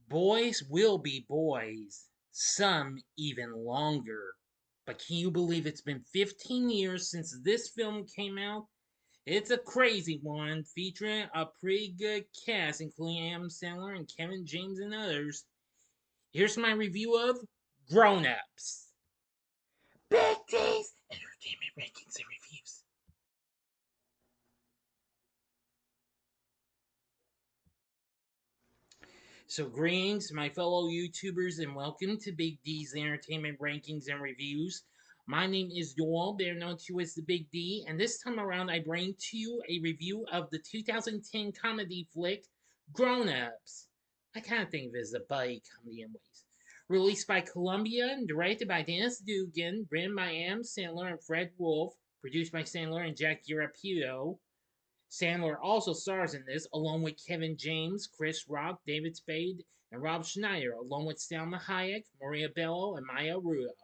Boys will be boys, some even longer. But can you believe it's been 15 years since this film came out? It's a crazy one, featuring a pretty good cast, including Adam Sandler and Kevin James and others. Here's my review of Grown Ups. Big D's Entertainment Rankings and Reviews. So, greetings, my fellow YouTubers, and welcome to Big D's Entertainment Rankings and Reviews. My name is Joel, better known to you as the Big D, and this time around I bring to you a review of the 2010 comedy flick Grown Ups. I kind of think of it as a buddy comedy in ways. Released by Columbia and directed by Dennis Dugan, written by Adam Sandler and Fred Wolf, produced by Sandler and Jack Uraputo. Sandler also stars in this, along with Kevin James, Chris Rock, David Spade, and Rob Schneider, along with Salma Hayek, Maria Bello, and Maya Rudolph.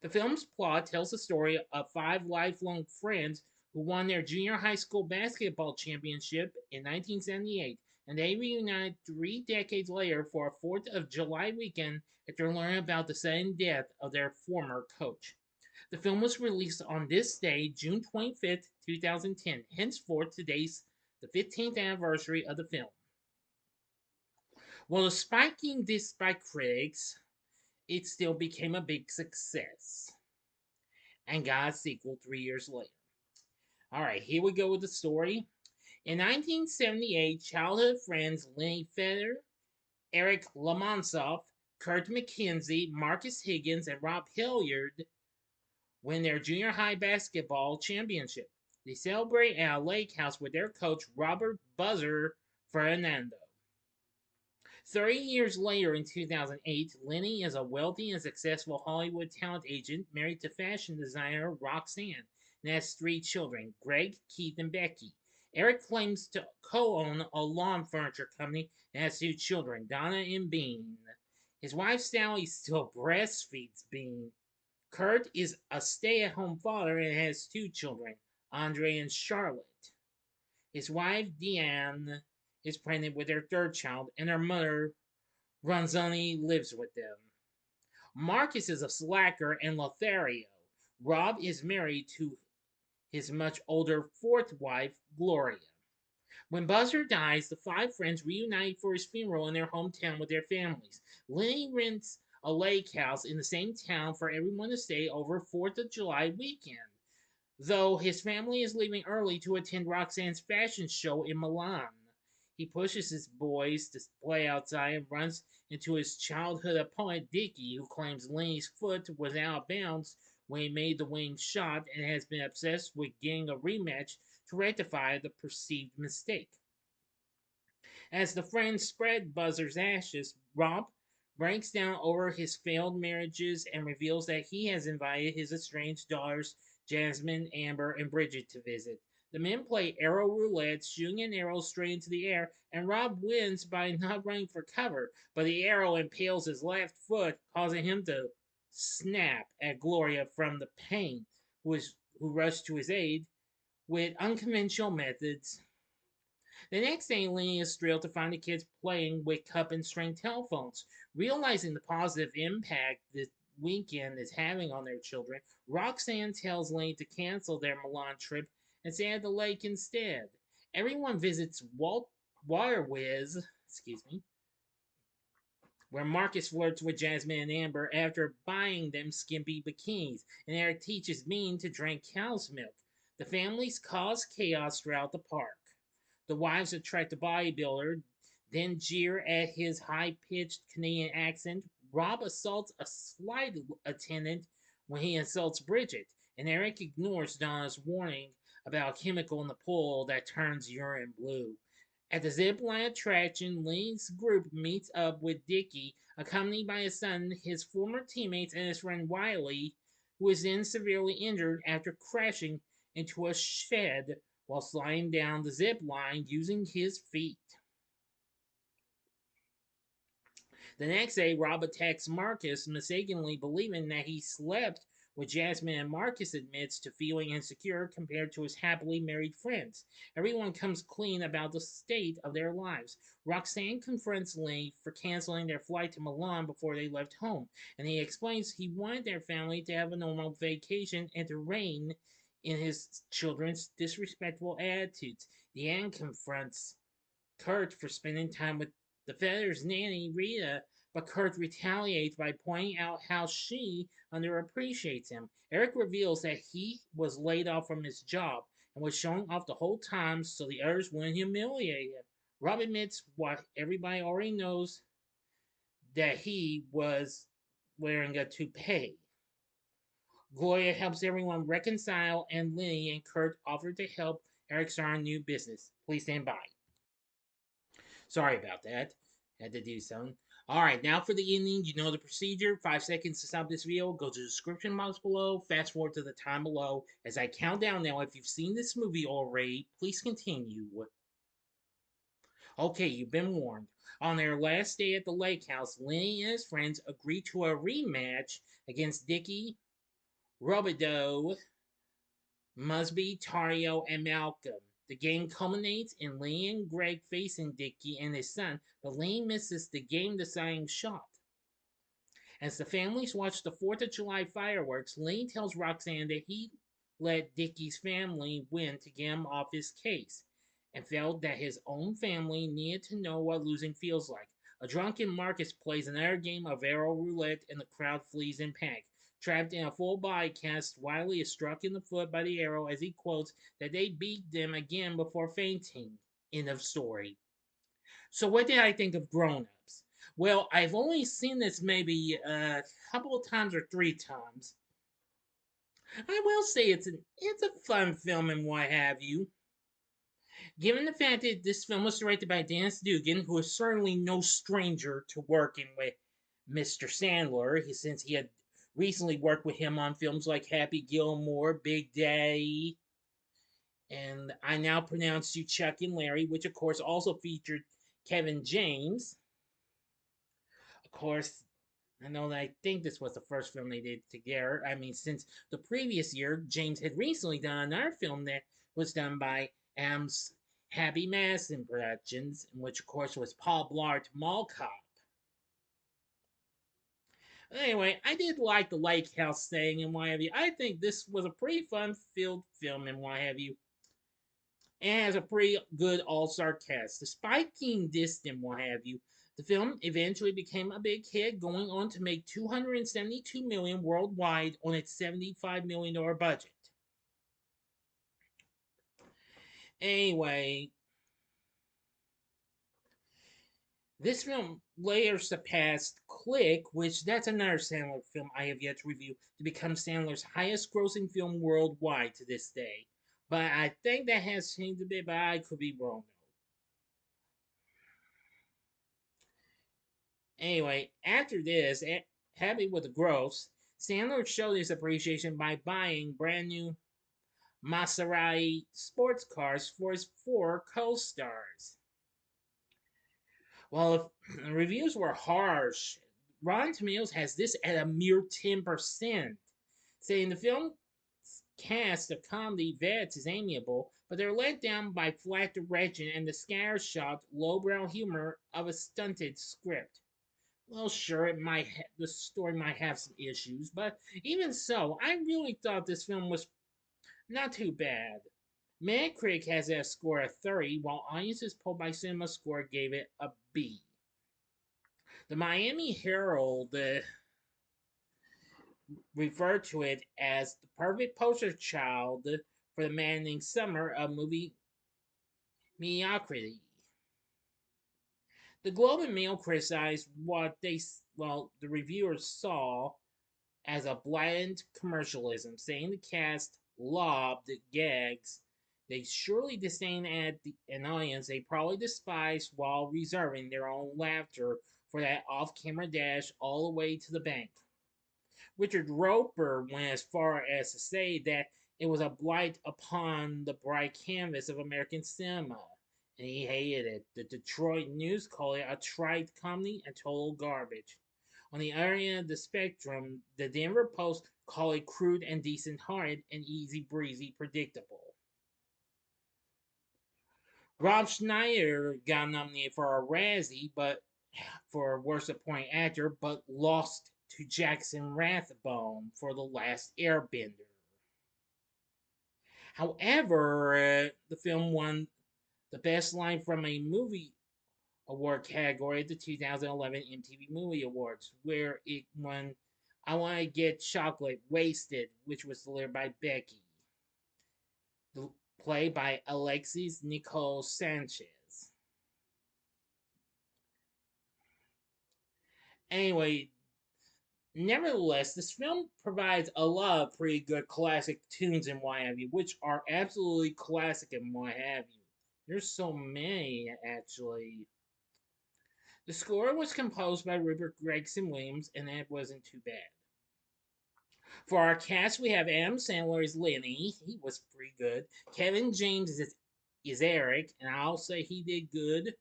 The film's plot tells the story of five lifelong friends who won their junior high school basketball championship in 1978, and they reunited 3 decades later for a 4th of July weekend after learning about the sudden death of their former coach. The film was released on this day, June 25th, 2010. Henceforth, today's the 15th anniversary of the film. While despite being dissed by critics, it still became a big success and got a sequel 3 years later. Alright, here we go with the story. In 1978, childhood friends Lenny Feder, Eric Lamonsoff, Kurt McKenzie, Marcus Higgins, and Rob Hilliard win their junior high basketball championship. They celebrate at a lake house with their coach Robert Buzzer Fernando. 30 years later, in 2008, Lenny is a wealthy and successful Hollywood talent agent married to fashion designer Roxanne and has 3 children, Greg, Keith, and Becky. Eric claims to co-own a lawn furniture company and has 2 children, Donna and Bean. His wife Sally still breastfeeds Bean. Kurt is a stay-at-home father and has 2 children, Andre and Charlotte. His wife Deanne is pregnant with their 3rd child, and her mother Ronzoni lives with them. Marcus is a slacker and Lothario. Rob is married to his much older 4th wife, Gloria. When Buzzer dies, the 5 friends reunite for his funeral in their hometown with their families. Lenny rents a lake house in the same town for everyone to stay over 4th of July weekend, though his family is leaving early to attend Roxanne's fashion show in Milan. He pushes his boys to play outside and runs into his childhood opponent Dickie, who claims Lenny's foot was out of bounds when he made the winning shot and has been obsessed with getting a rematch to rectify the perceived mistake. As the friends spread Buzzer's ashes, Rob breaks down over his failed marriages and reveals that he has invited his estranged daughters Jasmine, Amber, and Bridget to visit. The men play arrow roulette, shooting an arrow straight into the air, and Rob wins by not running for cover, but the arrow impales his left foot, causing him to snap at Gloria from the pain, who rushed to his aid with unconventional methods. The next day, Lenny is thrilled to find the kids playing with cup and string telephones. Realizing the positive impact this weekend is having on their children, Roxanne tells Lenny to cancel their Milan trip and stay at the lake instead. Everyone visits Waterwiz, where Marcus flirts with Jasmine and Amber after buying them skimpy bikinis, and Eric teaches Bean to drink cow's milk. The families cause chaos throughout the park. The wives attract the bodybuilder, then jeer at his high-pitched Canadian accent. Rob assaults a flight attendant when he insults Bridget, and Eric ignores Donna's warning about a chemical in the pool that turns urine blue. At the zipline attraction, Lee's group meets up with Dickie, accompanied by his son, his former teammates, and his friend Wiley, who is then severely injured after crashing into a shed while sliding down the zip line using his feet. The next day, Rob attacks Marcus, mistakenly believing that he slept where Jasmine and Marcus admits to feeling insecure compared to his happily married friends. Everyone comes clean about the state of their lives. Roxanne confronts Lee for canceling their flight to Milan before they left home, and he explains he wanted their family to have a normal vacation and to rein in his children's disrespectful attitudes. Deanne confronts Kurt for spending time with the Feathers' nanny, Rita, but Kurt retaliates by pointing out how she underappreciates him. Eric reveals that he was laid off from his job and was showing off the whole time so the others wouldn't humiliate him. Rob admits what everybody already knows, that he was wearing a toupee. Gloria helps everyone reconcile, and Lenny and Kurt offer to help Eric start a new business. Please stand by. Sorry about that. Had to do something. Alright, now for the ending. You know the procedure. 5 seconds to stop this video. Go to the description box below. Fast forward to the time below. As I count down now, if you've seen this movie already, please continue. Okay, you've been warned. On their last day at the lake house, Lenny and his friends agree to a rematch against Dickie, Robideau, Musby, Tario, and Malcolm. The game culminates in Lee and Greg facing Dickie and his son, but Lee misses the game-deciding shot. As the families watch the 4th of July fireworks, Lee tells Roxanne that he let Dickie's family win to get him off his case, and felt that his own family needed to know what losing feels like. A drunken Marcus plays another game of arrow roulette, and the crowd flees in panic. Trapped in a full body cast, Wiley is struck in the foot by the arrow as he quotes that they beat them again before fainting. End of story. So what did I think of Grown Ups? Well, I've only seen this maybe a couple of times or 3 times. I will say it's a fun film and what have you. Given the fact that this film was directed by Dennis Dugan, who is certainly no stranger to working with Mr. Sandler, since he had recently worked with him on films like Happy Gilmore, Big Daddy, and I Now Pronounce You Chuck and Larry, which of course also featured Kevin James. Of course, I know that I think this was the first film they did together. I mean, since the previous year, James had recently done another film that was done by Adam's Happy Madison Productions, which of course was Paul Blart Mall Cop. Anyway, I did like the Lake House thing and what have you. I think this was a pretty fun-filled film and what have you. And has a pretty good all-star cast. Despite being distant and what have you, the film eventually became a big hit, going on to make $272 million worldwide on its $75 million budget. Anyway, this film later surpassed Click, which that's another Sandler film I have yet to review, to become Sandler's highest grossing film worldwide to this day. But I think that has changed a bit, but I could be wrong though. Anyway, after this, happy with the gross, Sandler showed his appreciation by buying brand new Maserati sports cars for his 4 co-stars. Well, if the reviews were harsh, Rotten Tomatoes has this at a mere 10%, saying the film's cast of comedy vets is amiable, but they're let down by flat direction and the scattershot, lowbrow humor of a stunted script. Well, sure, the story might have some issues, but even so, I really thought this film was not too bad. Metacritic has it a score of 30, while audiences polled by Cinema Score gave it a B. The Miami Herald referred to it as the perfect poster child for the maddening summer of movie mediocrity. The Globe and Mail criticized the reviewers saw as a blatant commercialism, saying the cast lobbed gags they surely disdain at an audience they probably despise while reserving their own laughter for that off-camera dash all the way to the bank. Richard Roper went as far as to say that it was a blight upon the bright canvas of American cinema, and he hated it. The Detroit News called it a trite comedy and total garbage. On the other end of the spectrum, the Denver Post call it crude and decent-hearted and easy breezy predictable. Rob Schneider got nominated for a Razzie, but for Worst Supporting Actor, but lost to Jackson Rathbone for The Last Airbender. However, the film won the Best Line from a Movie Award category at the 2011 MTV Movie Awards, where it won I Want to Get Chocolate Wasted, which was delivered by Becky. Played by Alexis Nicole Sanchez. Anyway, nevertheless, this film provides a lot of pretty good classic tunes and what have you, which are absolutely classic and what have you. There's so many, actually. The score was composed by Rupert Gregson Williams, and that wasn't too bad. For our cast, we have Adam Sandler as Lenny. He was pretty good. Kevin James is Eric, and I'll say he did good.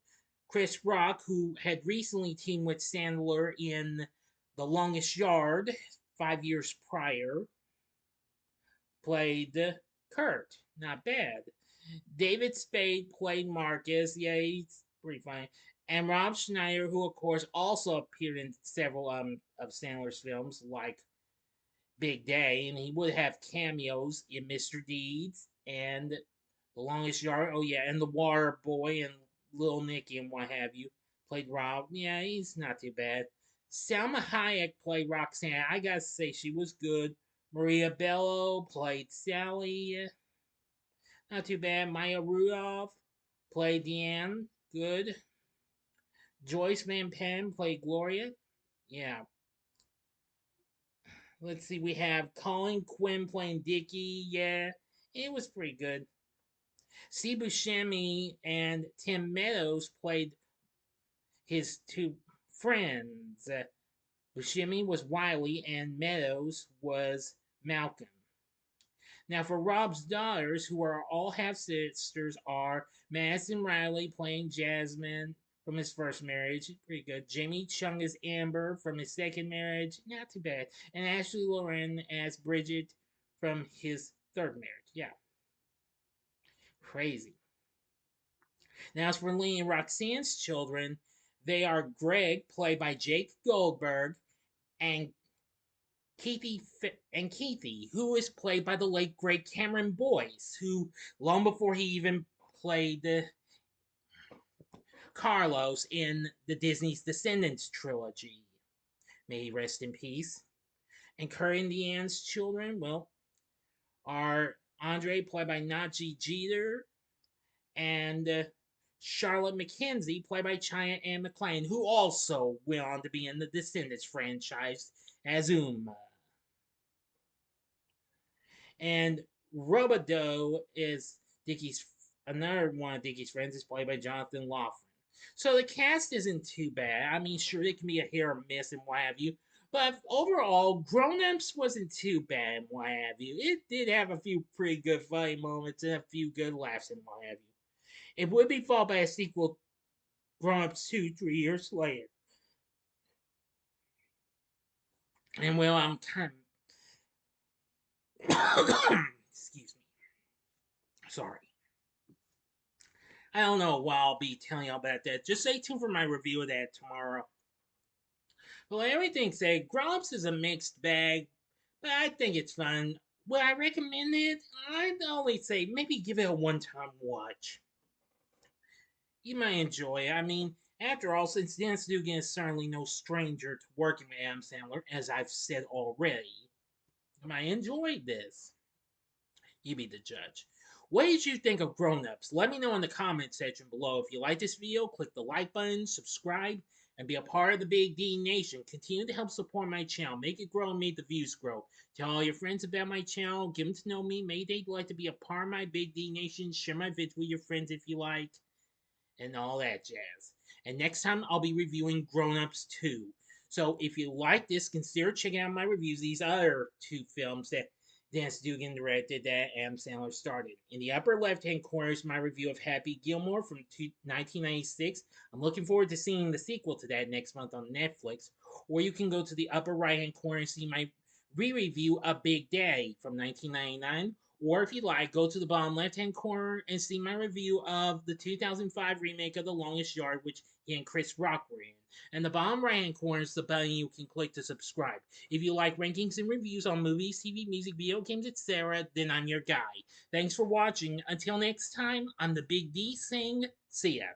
Chris Rock, who had recently teamed with Sandler in The Longest Yard 5 years prior, played Kurt. Not bad. David Spade played Marcus. Yeah, he's pretty funny. And Rob Schneider, who of course also appeared in several of Sandler's films, like Big Day, and he would have cameos in Mr. Deeds and The Longest Yard. Oh yeah, and The Water Boy and Little Nicky and what have you. Played Rob. Yeah, he's not too bad. Salma Hayek played Roxanne. I gotta say she was good. Maria Bello played Sally. Not too bad. Maya Rudolph played Deanne. Good. Joyce Van Penn played Gloria. Yeah. Let's see. We have Colin Quinn playing Dickie. Yeah. It was pretty good. Steve Buscemi and Tim Meadows played his two friends. Buscemi was Wiley and Meadows was Malcolm. Now, for Rob's daughters, who are all half sisters, are Madison Riley playing Jasmine from his first marriage, pretty good. Jamie Chung as Amber from his second marriage, not too bad. And Ashley Loren as Bridget from his third marriage, yeah. Crazy. Now, as for Lee and Roxanne's children, they are Greg, played by Jake Goldberg, and Keithy, who is played by the late great Cameron Boyce, who long before he even played Carlos in the Disney's Descendants trilogy. May he rest in peace. And Kurt and Deanne's children, well, are Andre, played by Najee Jeter, and Charlotte McKenzie, played by China Ann McClain, who also went on to be in the Descendants franchise as Uma. And Robodo is Dickie's another one of Dickie's friends, is played by Jonathan Loughran. So the cast isn't too bad. I mean, sure, it can be a hit or miss and what have you. But overall, Grown Ups wasn't too bad and what have you. It did have a few pretty good funny moments and a few good laughs and what have you. It would be followed by a sequel, Grown Ups 2, 3 years later. And well, I'm kind of. Excuse me. Sorry. I don't know what I'll be telling you about that. Just stay tuned for my review of that tomorrow. Well, everything said, Grown Ups is a mixed bag, but I think it's fun. Would I recommend it? I'd only say maybe give it a one-time watch. You might enjoy it. I mean, after all, since Dennis Dugan is certainly no stranger to working with Adam Sandler, as I've said already, you might enjoy this. You be the judge. What did you think of Grown Ups? Let me know in the comment section below. If you like this video, click the like button, subscribe, and be a part of the Big D Nation. Continue to help support my channel. Make it grow and make the views grow. Tell all your friends about my channel. Give them to know me. Maybe they'd like to be a part of my Big D Nation. Share my vids with your friends if you like. And all that jazz. And next time, I'll be reviewing Grown Ups 2. So if you like this, consider checking out my reviews of these other two films that Dennis Dugan directed that Adam Sandler started. In the upper left-hand corner is my review of Happy Gilmore from 1996. I'm looking forward to seeing the sequel to that next month on Netflix. Or you can go to the upper right-hand corner and see my re-review A Big Day from 1999. Or if you like, go to the bottom left-hand corner and see my review of the 2005 remake of The Longest Yard, which he and Chris Rock were in. And the bottom right-hand corner is the button you can click to subscribe. If you like rankings and reviews on movies, TV, music, video games, etc., then I'm your guy. Thanks for watching. Until next time, I'm the Big D saying, see ya.